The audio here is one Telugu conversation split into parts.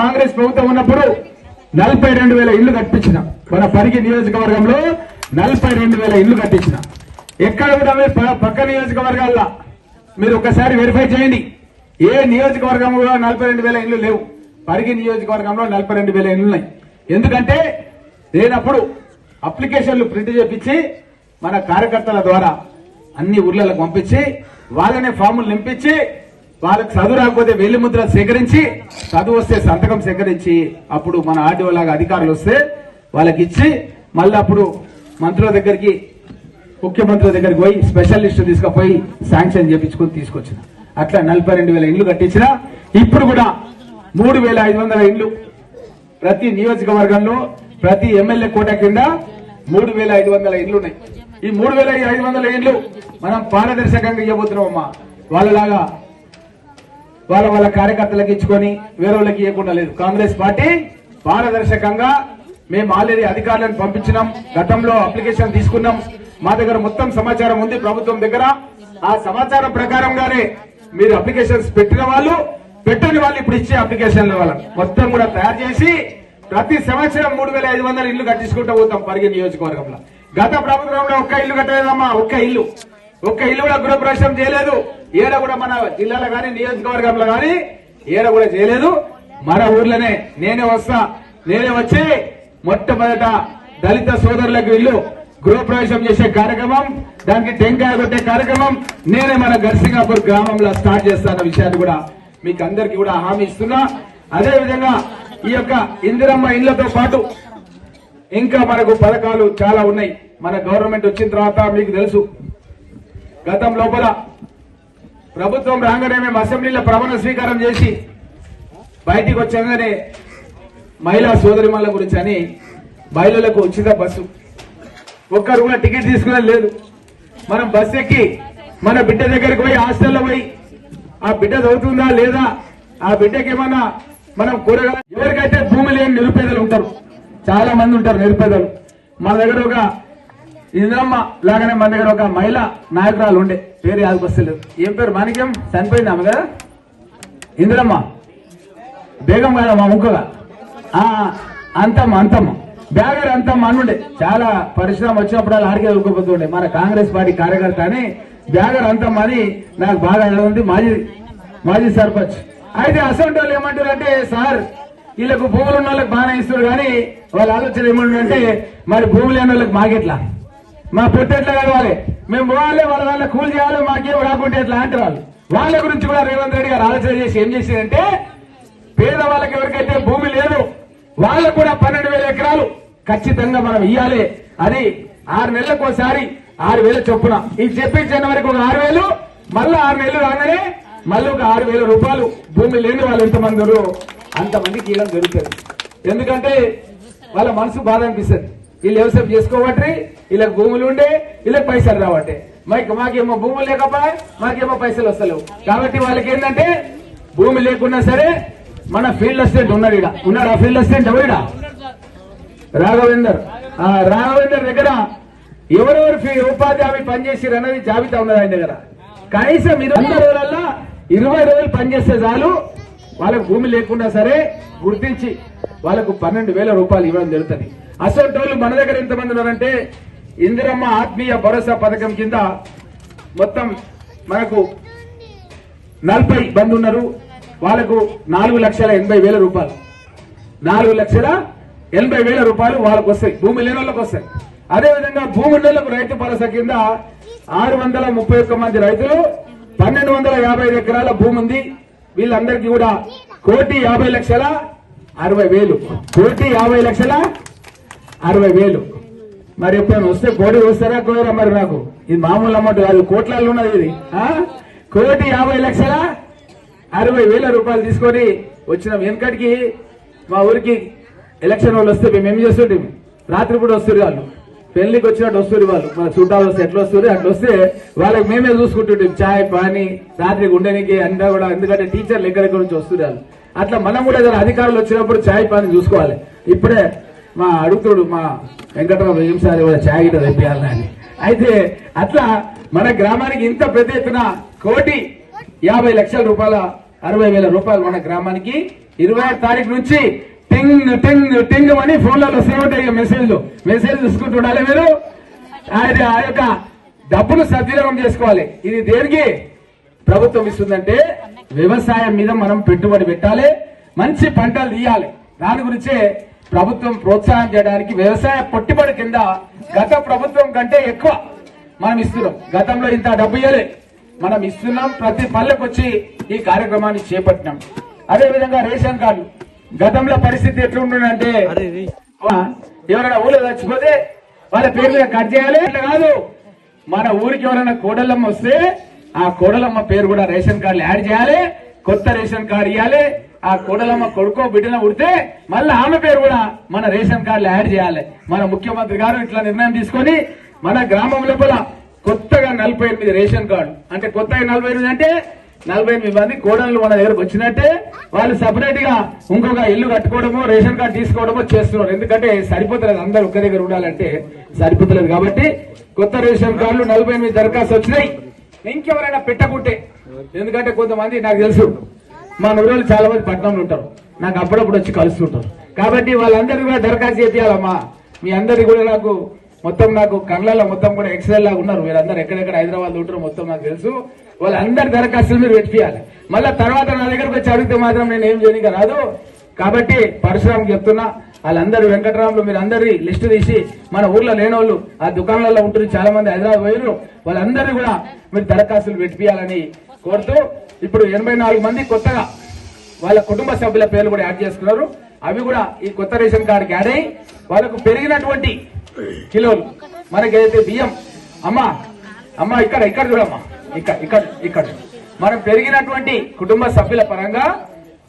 కాంగ్రెస్ ప్రభుత్వం ఉన్నప్పుడు 42,000 ఇళ్లు కట్టించిన మన పరిగి నియోజకవర్గంలో 42,000 ఇళ్లు కట్టించిన. ఎక్కడ కూడా పక్క నియోజకవర్గాల్లో మీరు ఒకసారి వెరిఫై చేయండి. ఏ నియోజకవర్గంలో 42,000 ఇళ్లు లేవు. పరిగి నియోజకవర్గంలో 42,000 ఇళ్లు ఉన్నాయి. ఎందుకంటే లేనప్పుడు అప్లికేషన్లు ప్రింట్ చేపించి మన కార్యకర్తల ద్వారా అన్ని ఊర్లకు పంపించి వాళ్ళనే ఫాములు నింపించి వాళ్ళకి చదువు రాకపోతే వెళ్లి ముద్ర సేకరించి చదువు వస్తే సంతకం సేకరించి అప్పుడు మన ఆర్డీఓ లాగా అధికారులు వస్తే వాళ్ళకి ఇచ్చి మళ్ళీ అప్పుడు మంత్రుల దగ్గరికి ముఖ్యమంత్రుల దగ్గరికి పోయి స్పెషలిస్ట్ తీసుకుపోయి శాంక్షన్ చేయించుకుని తీసుకొచ్చిన. అట్లా 42,000 ఇళ్లు కట్టించిన. ఇప్పుడు కూడా 3,500 ఇళ్లు ప్రతి నియోజకవర్గంలో ప్రతి ఎమ్మెల్యే కోట కింద 3,500 ఇళ్లు ఉన్నాయి. ఈ 3,500 ఇళ్లు మనం పారదర్శకంగా ఇవ్వబోతున్నామమ్మా. వాళ్ళలాగా వాళ్ళ కార్యకర్తలకు ఇచ్చుకొని వేరే వాళ్ళకి ఇవ్వకుండా లేదు. కాంగ్రెస్ పార్టీ పారదర్శకంగా మేము ఆల్రెడీ అధికారులను పంపించినాం. గతంలో అప్లికేషన్ తీసుకున్నాం. మా దగ్గర మొత్తం సమాచారం ఉంది ప్రభుత్వం దగ్గర. ఆ సమాచారం ప్రకారంగానే మీరు అప్లికేషన్స్ పెట్టిన వాళ్ళు పెట్టని వాళ్ళు ఇప్పుడు ఇచ్చే అప్లికేషన్ల వాళ్ళ మొత్తం కూడా తయారు చేసి ప్రతి సంవత్సరం 3,500 ఇళ్లు కట్టించుకుంటూ పోతాం పరిగి నియోజకవర్గంలో. గత ప్రభుత్వంలో ఒక్క ఇల్లు కట్టలేదమ్మా. ఒక్క ఇల్లు కూడా గృహప్రవేశం చేయలేదు. ఏడ కూడా మన జిల్లాలో గానీ నియోజకవర్గంలో గానీ ఏడ కూడా చేయలేదు. మన ఊర్లోనే నేనే వచ్చి మొట్టమొదట దళిత సోదరులకు ఇల్లు గృహప్రవేశం చేసే కార్యక్రమం, దానికి టెంకాయ కొట్టే కార్యక్రమం నేనే మన గర్సింగాపూర్ గ్రామంలో స్టార్ట్ చేస్తాన్న విషయాన్ని కూడా మీకు అందరికీ కూడా హామీ ఇస్తున్నా. అదే విధంగా ఈ యొక్క ఇందిరమ్మ ఇళ్లతో పాటు ఇంకా మనకు పథకాలు చాలా ఉన్నాయి. మన గవర్నమెంట్ వచ్చిన తర్వాత మీకు తెలుసు గతం లోపల ప్రభుత్వం రాగానే మేము అసెంబ్లీలో ప్రమాణ స్వీకారం చేసి బయటికి వచ్చాగానే మహిళా సోదరిమణుల గురించి అని మహిళలకు ఉచిత బస్సు, ఒక్కరు కూడా టికెట్ తీసుకునే లేదు. మనం బస్సు ఎక్కి మన బిడ్డ దగ్గరికి పోయి హాస్టల్లో పోయి ఆ బిడ్డ చదువుతుందా లేదా, ఆ బిడ్డకి ఏమన్నా మనం కూరగాయలు, ఎవరికైతే భూమి లేని నిరుపేదలు ఉంటారు, చాలా మంది ఉంటారు నిరుపేదలు. మన దగ్గర ఒక ఇంద్రమ్మ లాగానే మన దగ్గర ఒక మహిళా నాయకురాలు ఉండే, పేరు యాదకొస్తలేదు. ఏం పేరు? మాణిక్యం. చనిపోయింది ఆమె కదా, ఇంద్రమ్మ బేగం కాదా మా ముక్కగా, అంతమ్మ బ్యాగర్ అంతమ్మ అనుండే. చాలా పరిశ్రమ వచ్చినప్పుడు వాళ్ళు ఆడికే దొరికిపోతుండే. మన కాంగ్రెస్ పార్టీ కార్యకర్త అని బ్యాగర్ అంతమ్మ అని నాకు బాగా ఉంది, మాజీ సర్పంచ్. అయితే అసలు వాళ్ళు ఏమంటారు అంటే, సార్ వీళ్ళకు భూములు ఉన్న వాళ్ళకి బాగానే ఇస్తారు కానీ వాళ్ళ ఆలోచన ఏమంటారంటే, మరి భూములు లేని వాళ్ళకి మాకెట్లా, మా పొట్టెట్లా కలవాలి, మేము పోవాలి, వాళ్ళ కూలి చేయాలి, మాకేం రాకుంటే ఎట్లా అంటారు. వాళ్ళ గురించి కూడా రేవంత్ రెడ్డి గారు ఆలోచన చేసి ఏం చేసిందంటే, పేదవాళ్ళకి ఎవరికైతే భూమి లేదు వాళ్ళకు కూడా 12,000 ఎకరాలు ఖచ్చితంగా మనం ఇవ్వాలి. అది 6 నెలలకు ఒకసారి 6,000 చొప్పున ఇది చెప్పి జనవరికి ఒక 6,000, మళ్ళీ 6 నెలలు రాగానే మళ్ళీ ఒక 6,000 రూపాయలు భూమి లేని వాళ్ళు ఎంతమంది అంతమందికి ఇవ్వడం జరుగుతుంది. ఎందుకంటే వాళ్ళ మనసు బాధ అనిపిస్తుంది. వీళ్ళు వ్యవసాయం చేసుకోబట్టి వీళ్ళకి భూములు ఉండే వీళ్ళకి పైసలు రావట్టే, మాకేమో భూములు లేకపోయా మాకేమో పైసలు వస్తలేవు. కాబట్టి వాళ్ళకి ఏంటంటే భూమి లేకున్నా సరే మన ఫీల్డ్ అసిస్టెంట్ ఉన్నాడు, ఉన్నాడు ఆ ఫీల్డ్ అసిస్టెంట్ ఎవరిడా రాఘవేందర్ దగ్గర ఎవరెవరు ఉపాధి హామీ పనిచేసారు అన్నది జాబితా ఉన్నది ఆయన దగ్గర. కనీసం 20 రోజులల్లో 20 రోజులు పనిచేస్తే చాలు, వాళ్ళకు భూమి లేకుండా సరే గుర్తించి వాళ్ళకు 12,000 రూపాయలు ఇవ్వడం జరుగుతుంది. అసలు వాళ్ళు మన దగ్గర ఎంతమంది ఉన్నారంటే, ఇందిరమ్మ ఆత్మీయ భరోసా పథకం కింద మొత్తం మనకు 40 మంది ఉన్నారు. వాళ్ళకు 4,80,000 రూపాయలు, 4,80,000 రూపాయలు వాళ్ళకు వస్తాయి, భూమి లేని వాళ్ళకి వస్తాయి. అదేవిధంగా భూమి ఉన్న వాళ్ళకు రైతు భరోసా కింద 631 మంది రైతులు 1,255 ఎకరాల భూమి ఉంది. వీళ్ళందరికీ కూడా 1,50,60,000 1,50,60,000. మరి ఎప్పుడైనా వస్తే కోటి వస్తారా కోరా? మరి నాకు ఇది మామూలు అమౌంట్ కాదు, కోట్లలో ఉన్నది ఇది. 1,50,60,000 రూపాయలు తీసుకొని వచ్చినాం. వెనకటికి మా ఊరికి ఎలక్షన్ వాళ్ళు వస్తే మేము ఏం చేస్తుంటే, రాత్రి కూడా వస్తారు వాళ్ళు, పెళ్లికి వచ్చినట్టు వస్తారు వాళ్ళు, మన చుట్టాలు వస్తే ఎట్లా వస్తారు అట్లా వస్తే వాళ్ళకి మేమే చూసుకుంటుంటాం, చాయ్ పానీ రాత్రి ఉండడానికి అంతా కూడా. ఎందుకంటే టీచర్లు ఎక్కడెక్కడ నుంచి వస్తున్నారు. అట్లా మనం కూడా అధికారులు వచ్చినప్పుడు చాయ్ పానీ చూసుకోవాలి. ఇప్పుడే మా అడుగుతుడు మా వెంకటరావు ఏం సార్ కూడా చాయ్ గిట్ట తెప్పియాలని. అయితే అట్లా మన గ్రామానికి ఇంత పెద్ద ఎత్తున 1,50,00,000 రూపాయల 60,000 రూపాయలు మన గ్రామానికి 26 తారీఖు నుంచి టింగ్ టింగ్ టింగ్ అని ఫోన్లలో సేవ్ ఉంటాయి మెసేజ్ చూసుకుంటుండాలి మీరు. ఆ యొక్క డబ్బులు సద్వినియోగం చేసుకోవాలి. ఇది దేనికి ప్రభుత్వం ఇస్తుందంటే వ్యవసాయం మీద మనం పెట్టుబడి పెట్టాలి, మంచి పంటలు తీయాలి. దాని గురించే ప్రభుత్వం ప్రోత్సాహం చేయడానికి వ్యవసాయ పెట్టుబడి కింద గత ప్రభుత్వం కంటే ఎక్కువ మనం ఇస్తున్నాం. గతంలో ఇంత డబ్బు ఇవ్వలే, మనం ఇస్తున్నాం. ప్రతి పల్లెకు వచ్చి ఈ కార్యక్రమాన్ని చేపట్టినాం. అదే విధంగా రేషన్ కార్డు గతంలో పరిస్థితి ఎట్లుంటుందంటే ఎవరైనా ఊళ్ళో చచ్చిపోతే వాళ్ళ పేరు మీద కట్ చేయాలి. అట్లా కాదు, మన ఊరికి ఎవరైనా కోడలమ్మ వస్తే ఆ కోడలమ్మ పేరు కూడా రేషన్ కార్డులు యాడ్ చేయాలి, కొత్త రేషన్ కార్డు ఇవ్వాలి. ఆ కోడలమ్మ కొడుకో బిడ్డన ఉడితే మళ్ళీ ఆమె పేరు కూడా మన రేషన్ కార్డులు యాడ్ చేయాలి. మన ముఖ్యమంత్రి గారు ఇట్లా నిర్ణయం తీసుకొని మన గ్రామం లోపల కొత్తగా 48 రేషన్ కార్డు, అంటే కొత్తగా 48 అంటే 48 మంది కోడళ్ళు మన దగ్గరకు వచ్చినట్టే వాళ్ళు సపరేట్ గా ఇంకొక ఇల్లు కట్టుకోవడమో రేషన్ కార్డు తీసుకోవడమో చేస్తున్నారు. ఎందుకంటే సరిపోతలేదు, అందరూ ఒక్క దగ్గర ఉండాలంటే సరిపోతలేదు. కాబట్టి కొత్త రేషన్ కార్డులు 48 దరఖాస్తు వచ్చినాయి. ఇంకెవరైనా పెట్టకుంటే, ఎందుకంటే కొంతమంది నాకు తెలుసు మా నూరులు చాలా మంది పట్టణంలో ఉంటారు, నాకు అప్పుడప్పుడు వచ్చి కలుస్తుంటారు. కాబట్టి వాళ్ళందరికీ కూడా దరఖాస్తు చేయాలమ్మా. మీ అందరికీ కూడా నాకు కళ్ళల్లో మొత్తం కూడా ఎక్స్రే లాగా ఉన్నారు. మీరందరూ ఎక్కడెక్కడ హైదరాబాద్ ఉంటారో మొత్తం నాకు తెలుసు. వాళ్ళందరి దరఖాస్తులు మీరు పెట్టియాలి. మళ్ళీ తర్వాత నా దగ్గరకు వచ్చి అడిగితే మాత్రం నేను ఏం చేయడానికి రాదు. కాబట్టి పరశురామ్ చెప్తున్నా, వాళ్ళందరూ వెంకటరాములు మీరు అందరి లిస్టు తీసి మన ఊర్లో లేనోళ్ళు ఆ దుకాణాలలో ఉంటారు, చాలా మంది హైదరాబాద్ పోయారు, వాళ్ళందరినీ కూడా మీరు దరఖాస్తులు పెట్టియాలని కోరుతూ ఇప్పుడు 84 మంది కొత్తగా వాళ్ళ కుటుంబ సభ్యుల పేర్లు కూడా యాడ్ చేస్తున్నారు. అవి కూడా ఈ కొత్త రేషన్ కార్డుకి యాడ్ అయ్యి వాళ్ళకు పెరిగినటువంటి కిలోలు మనకైతే బియ్యం అమ్మా ఇక్కడ చూడమ్మా, ఇక్కడ మనం పెరిగినటువంటి కుటుంబ సభ్యుల పరంగా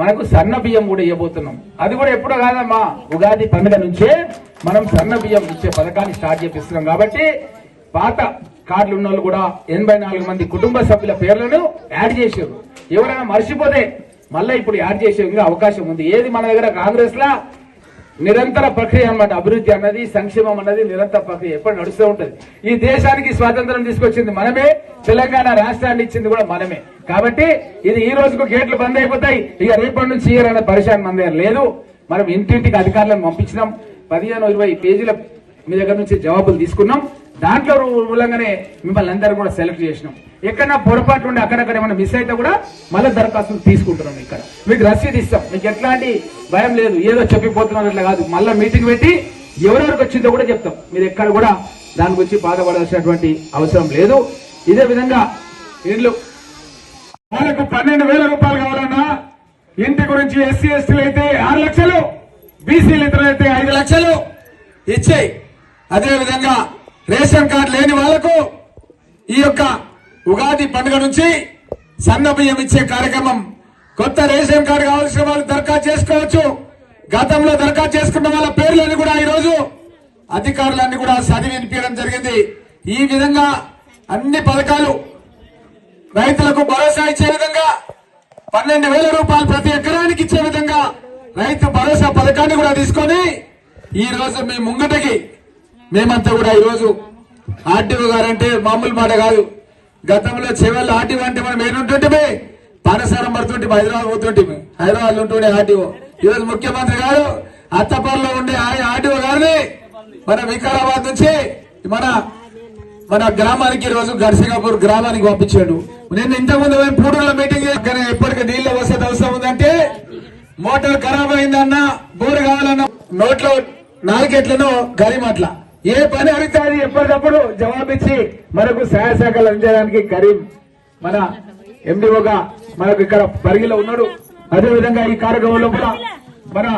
మనకు సన్న బియ్యం కూడా ఇవ్వబోతున్నాం. అది కూడా ఎప్పుడో కాదమ్మా, ఉగాది పండుగ నుంచే మనం సన్న బియ్యం ఇచ్చే పథకాన్ని స్టార్ట్ చేపిస్తున్నాం. కాబట్టి పాత కార్డులు ఉన్న వాళ్ళు కూడా 84 మంది కుటుంబ సభ్యుల పేర్లను యాడ్ చేశారు. ఎవరైనా మర్చిపోతే మళ్ళీ ఇప్పుడు యాడ్ చేసే అవకాశం ఉంది. ఏది మన దగ్గర కాంగ్రెస్ లా నిరంతర ప్రక్రియ అన్నమాట. అభివృద్ధి అన్నది, సంక్షేమం అన్నది నిరంతర ప్రక్రియ ఎప్పుడు నడుస్తూ ఉంటది. ఈ దేశానికి స్వాతంత్రం తీసుకొచ్చింది మనమే, తెలంగాణ రాష్ట్రాన్ని ఇచ్చింది కూడా మనమే. కాబట్టి ఇది ఈ రోజుకు గేట్లు బంద్ అయిపోతాయి, ఇక రేపటి నుంచి ఇయర్ పరిశాన్ మన దగ్గర లేదు. మనం ఇంటింటికి అధికారులను పంపించినాం. 15-20 పేజీల మీ దగ్గర నుంచి జవాబులు తీసుకున్నాం. దాంట్లో మూలంగానే మిమ్మల్ని అందరూ కూడా సెలెక్ట్ చేసినాం. ఎక్కడన్నా పొరపాటు ఉండి అక్కడక్కడ ఏమైనా మిస్ అయితే కూడా మళ్ళీ దరఖాస్తులు తీసుకుంటున్నాం. ఇక్కడ మీకు రసీదు ఇస్తాం, మీకు ఎట్లాంటి భయం లేదు. ఏదో చెప్పిపోతున్నాం అట్లా కాదు, మళ్ళీ మీటింగ్ పెట్టి ఎవరెవరికి వచ్చిందో కూడా చెప్తాం. మీరు ఎక్కడ కూడా దాని గురించి బాధపడాల్సినటువంటి అవసరం లేదు. ఇదే విధంగా ఇండ్లు వాళ్ళకు 12,000 రూపాయలు కావాలన్నా, ఇంటి గురించి ఎస్సీ ఎస్టీలు అయితే 6 లక్షలు, బీసీలు ఇతరులు అయితే 5 లక్షలు ఇచ్చాయి. అదే విధంగా రేషన్ కార్డు లేని వాళ్లకు ఈ యొక్క ఉగాది పండుగ నుంచి సన్న బియ్యం ఇచ్చే కార్యక్రమం. కొత్త రేషన్ కార్డు కావాల్సిన వాళ్ళు దరఖాస్తు చేసుకోవచ్చు. గతంలో దరఖాస్తు చేసుకున్న వాళ్ళ పేర్లని కూడా ఈ రోజు అధికారులన్నీ కూడా చదివి వినిపించడం జరిగింది. ఈ విధంగా అన్ని పథకాలు రైతులకు భరోసా ఇచ్చే విధంగా 12,000 రూపాయలు ప్రతి ఎకరానికి ఇచ్చే విధంగా రైతు భరోసా పథకాన్ని కూడా తీసుకొని ఈ రోజు మీ ముంగటకి మేమంతా కూడా ఈ రోజు ఆర్టీఓ గారంటే మామూలు మాట కాదు. గతంలో చెవెళ్ళ ఆర్టీఓ అంటే మనం ఏడుంటుంటే పానసారం పడుతుంటే హైదరాబాద్ పోతుంటే, హైదరాబాద్ ఉంటుండే ఆర్టీఓ. ఈరోజు ముఖ్యమంత్రి గారు అత్తపల్లిలో ఉండే ఆర్టీఓ గారిని మన వికారాబాద్ నుంచి మన గ్రామానికి ఈ రోజు గర్సింగాపూర్ గ్రామానికి పంపించాడు. నేను ఇంతకుముందు పూడూరులో మీటింగ్ చేసి ఎప్పటికీ నీళ్ళ వసతి అవసరం ఉందంటే, మోటార్ ఖరాబ్ అయిందన్నా, బోరు కావాలన్నా నోట్లో నాలుగెట్లను గరిమట్ల ఏ పని అడిగితే అది ఎప్పటికప్పుడు జవాబిచ్చి మనకు సహాయ శాఖలు అందించడానికి కరీం మన ఎండిఓగా మనకు ఇక్కడ పరిగిలో ఉన్నాడు. అదేవిధంగా ఈ కార్యక్రమంలో కూడా మన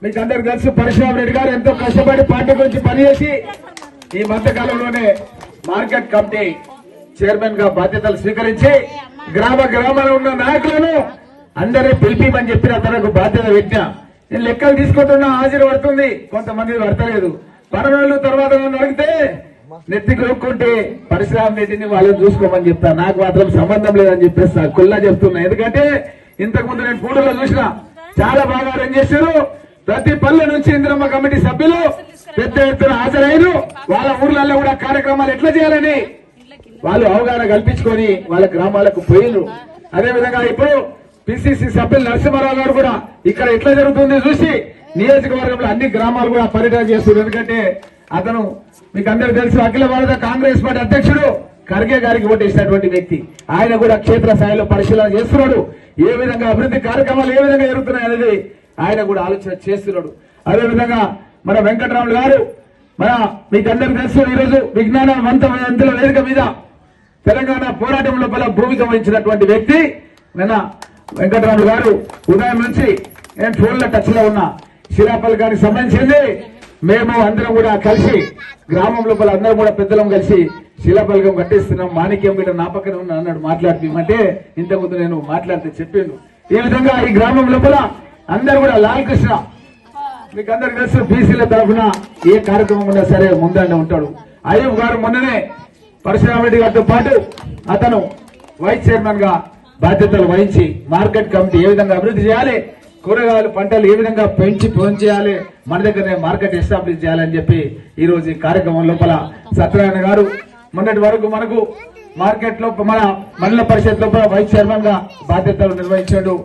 మీకు అందరికి తెలుసు పరశురామ్ రెడ్డి గారు ఎంతో కష్టపడి పార్టీ గురించి పనిచేసి ఈ మధ్య కాలంలోనే మార్కెట్ కమిటీ చైర్మన్ గా బాధ్యతలు స్వీకరించి గ్రామంలో ఉన్న నాయకులను అందరూ పిలిపిమని చెప్పిన తనకు బాధ్యత పెట్టిన. నేను లెక్కలు తీసుకుంటున్నా, హాజరు పడుతుంది, కొంతమంది పడతలేదు. పరవాళ్ళు తర్వాత నన్ను అడిగితే నెత్తి కొనుక్కుంటే పరశురామ్ రెడ్డిని వాళ్ళని చూసుకోమని చెప్తా, నాకు మాత్రం సంబంధం లేదని చెప్పేస్తా, కుల్లా చెప్తున్నా. ఎందుకంటే ఇంతకు ముందు నేను పూటలో చూసిన చాలా బాగా అరేంజ్ చేశారు. ప్రతి పల్లె నుంచి ఇందిరమ్మ కమిటీ సభ్యులు పెద్ద ఎత్తున హాజరైన వాళ్ళ ఊర్లలో కూడా కార్యక్రమాలు ఎట్లా చేయాలని వాళ్ళు అవగాహన కల్పించుకొని వాళ్ళ గ్రామాలకు పోయినరు. అదేవిధంగా ఇప్పుడు పిసిసి సభ్యులు నరసింహారావు గారు కూడా ఇక్కడ ఎట్లా జరుగుతుంది చూసి నియోజకవర్గంలో అన్ని గ్రామాలు కూడా పర్యటన చేస్తున్నారు. ఎందుకంటే అతను మీకు అందరికీ తెలుసు అఖిల భారత కాంగ్రెస్ పార్టీ అధ్యక్షుడు ఖర్గే గారికి ఓటేసినటువంటి వ్యక్తి. ఆయన కూడా క్షేత్ర స్థాయిలో పరిశీలన చేస్తున్నాడు. ఏ విధంగా అభివృద్ధి కార్యక్రమాలు ఏ విధంగా జరుగుతున్నాయి అనేది ఆయన కూడా ఆలోచన చేస్తున్నాడు. అదేవిధంగా మన వెంకటరాములు గారు మీకు అందరికీ తెలుసు ఈరోజు విజ్ఞానవంతమైన వేదిక మీద తెలంగాణ పోరాటం లోపల భూమిక వహించినటువంటి వ్యక్తి నిన్న వెంకటరాములు గారు ఉదయం నుంచి నేను ఫోన్ లో టచ్ లో ఉన్నా. శిలాపల్ గారికి సంబంధించింది మేము అందరం కూడా కలిసి గ్రామం లోపల అందరం కూడా పెద్దలం కలిసి శిలాపలకం కట్టిస్తున్నాం. మాణిక్యం కూడా నా పక్కన ఉన్నా అన్నాడు మాట్లాడుతుంటే ఇంతకుముందు నేను మాట్లాడితే చెప్పిండు. ఈ విధంగా ఈ గ్రామం లోపల అందరు కూడా లాల్ కృష్ణ మీకు అందరికి తెలుసు బీసీల తరఫున ఏ కార్యక్రమం ఉన్నా సరే ముందండి ఉంటాడు. అయ్యూబ్ గారు మొన్ననే పరశురామరెడ్డి గారితో పాటు అతను వైస్ చైర్మన్ గా బాధ్యతలు వహించి మార్కెట్ కమిటీ ఏ విధంగా అభివృద్ధి చేయాలి, కూరగాయలు పంటలు ఏ విధంగా పెంచి చేయాలి, మన దగ్గరనే మార్కెట్ ఎస్టాబ్లిష్ చేయాలని చెప్పి ఈ రోజు ఈ కార్యక్రమం లోపల సత్యనారాయణ గారు మొన్నటి వరకు మనకు మార్కెట్ లో మన మండల పరిషత్ లోపల వైస్ చైర్మన్ గా బాధ్యతలు నిర్వహించాడు.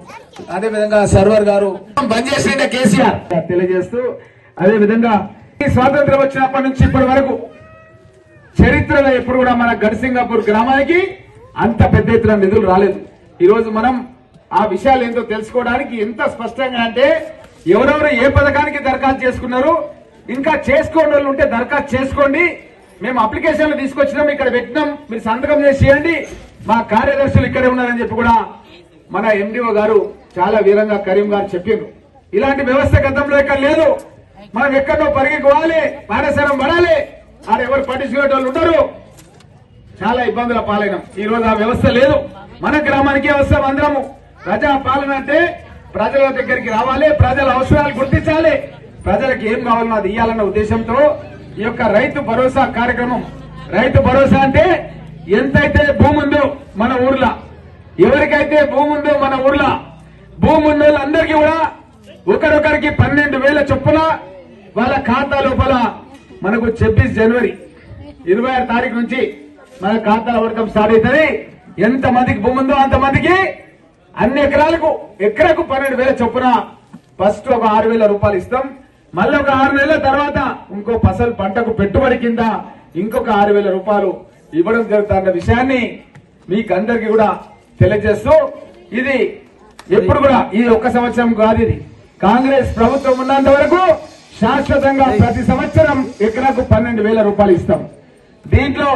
అదేవిధంగా సర్వర్ గారు బంద్ చేసిండే కేసీఆర్ తెలియజేస్తూ అదేవిధంగా ఈ స్వాతంత్రం వచ్చినప్పటి నుంచి ఇప్పటి వరకు చరిత్రలో ఎప్పుడు కూడా మన గడ్సింగాపూర్ గ్రామానికి అంత పెద్ద ఎత్తున నిధులు రాలేదు. ఈ రోజు మనం ఆ విషయాలు ఏంటో తెలుసుకోవడానికి ఎంత స్పష్టంగా అంటే ఎవరెవరు ఏ పథకానికి దరఖాస్తు చేసుకున్నారు, ఇంకా చేసుకోండి వాళ్ళు ఉంటే దరఖాస్తు చేసుకోండి, మేము అప్లికేషన్లు తీసుకొచ్చినాం, ఇక్కడ పెట్టినాం, మీరు సంతకం చేసి చేయండి, మా కార్యదర్శులు ఇక్కడే ఉన్నారని చెప్పి కూడా మన ఎండిఓ గారు చాలా వీరంగా కరీం గారు చెప్పారు. ఇలాంటి వ్యవస్థ గతంలో ఇక్కడ లేదు. మనం ఎక్కడో పరిగెక్కోవాలి, పారసరం పడాలి, ఆడ ఎవరు పట్టించుకునే వాళ్ళు ఉండరు, చాలా ఇబ్బందుల పాలైనాం. ఈ రోజు ఆ వ్యవస్థ లేదు. మన గ్రామానికి అవసరం అందరము ప్రజా పాలన అంటే ప్రజల దగ్గరికి రావాలి, ప్రజల అవసరాలు గుర్తించాలి, ప్రజలకు ఏం కావాలన్నా అది ఇవ్వాలన్న ఉద్దేశంతో ఈ యొక్క రైతు భరోసా కార్యక్రమం. రైతు భరోసా అంటే ఎంతైతే భూమి ఉందో మన ఊర్లో, ఎవరికైతే భూమి ఉందో మన ఊర్లో, భూమి ఉన్న వాళ్ళందరికీ కూడా ఒకరొకరికి 12,000 చొప్పున వాళ్ళ ఖాతా లోపల మనకు 26 జనవరి 26 తారీఖు నుంచి మన ఖాతాల వర్గం స్టార్ట్ అవుతుంది. ఎంత మందికి భూమి ఉందో అంతమందికి అన్ని ఎకరాకు 12,000 చొప్పున ఫస్ట్ ఒక 6,000 రూపాయలు ఇస్తాం. మళ్ళీ ఒక 6 నెలల తర్వాత ఇంకో ఫసల్ పంటకు పెట్టుబడి కింద ఇంకొక 6,000 రూపాయలు ఇవ్వడం జరుగుతున్న విషయాన్ని మీకు అందరికీ కూడా తెలియజేస్తూ, ఇది ఎప్పుడు కూడా ఈ ఒక్క సంవత్సరం కాదు, ఇది కాంగ్రెస్ ప్రభుత్వం ఉన్నంత వరకు శాశ్వతంగా ప్రతి సంవత్సరం ఎకరాకు 12,000 రూపాయలు ఇస్తాం. దీంట్లో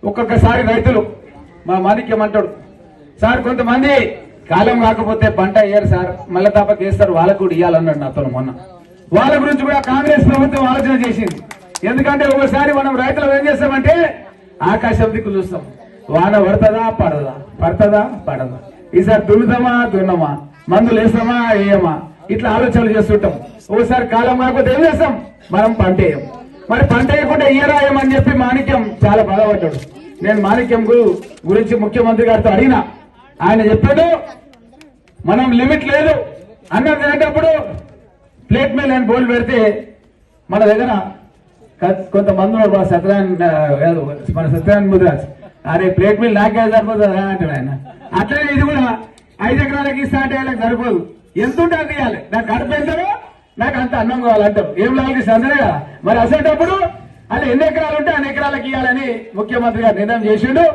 ఒక్కొక్కసారి రైతులు మా మాణిక్యం అంటాడు, సార్ కొంతమంది కాలం కాకపోతే పంట వేయరు సార్, మళ్ళా తప్పక వేస్తారు, వాళ్ళకు కూడా ఇవ్వాలన్నాడు నాతో మొన్న. వాళ్ళ గురించి కూడా కాంగ్రెస్ ప్రభుత్వం ఆలోచన చేసింది. ఎందుకంటే ఒకసారి మనం రైతులు ఏం చేస్తామంటే ఆకాశం దిక్కు చూస్తాం, వాన పడుతుందా పడదా, పడుతుందా పడదా, ఈసారి దున్నమా మందులు వేస్తామా వేయమా, ఇట్లా ఆలోచనలు చేస్తుంటాం. ఒకసారి కాలం కాకపోతే ఏం చేస్తాం, మనం పంట వేయం. మరి పంట వేయకుండా ఇయ్యరాయమని చెప్పి మాణిక్యం చాలా బాధపడ్డాడు. నేను మాణిక్యం గురించి ముఖ్యమంత్రి గారితో అడిగినా, ఆయన చెప్పాడు మనం లిమిట్ లేదు అన్నది తినేటప్పుడు ప్లేట్ మీద నేను బోల్డ్ పెడితే మన దగ్గర కొంతమంది మన సత్యనారాయణ ముద్రాజ్ అరే ప్లేట్ మీద నాకే సరిపోతుంది అంటాడు ఆయన. అట్లనే ఇది కూడా 5 ఎకరాలకి ఇస్తా అంటే వాళ్ళకి సరిపోదు, ఎంత ఉంటే అంత ఇవ్వాలి, నాకు కడుపు ఎంతనో నాకు అంత అన్నం కావాలంటారు, ఏం లాగా సందనే కదా. మరి అసలు అప్పుడు అలా ఎన్ని ఎకరాలు ఉంటే అన్ని ఎకరాలకి ఇవ్వాలని ముఖ్యమంత్రి గారు నిర్ణయం చేసిండు.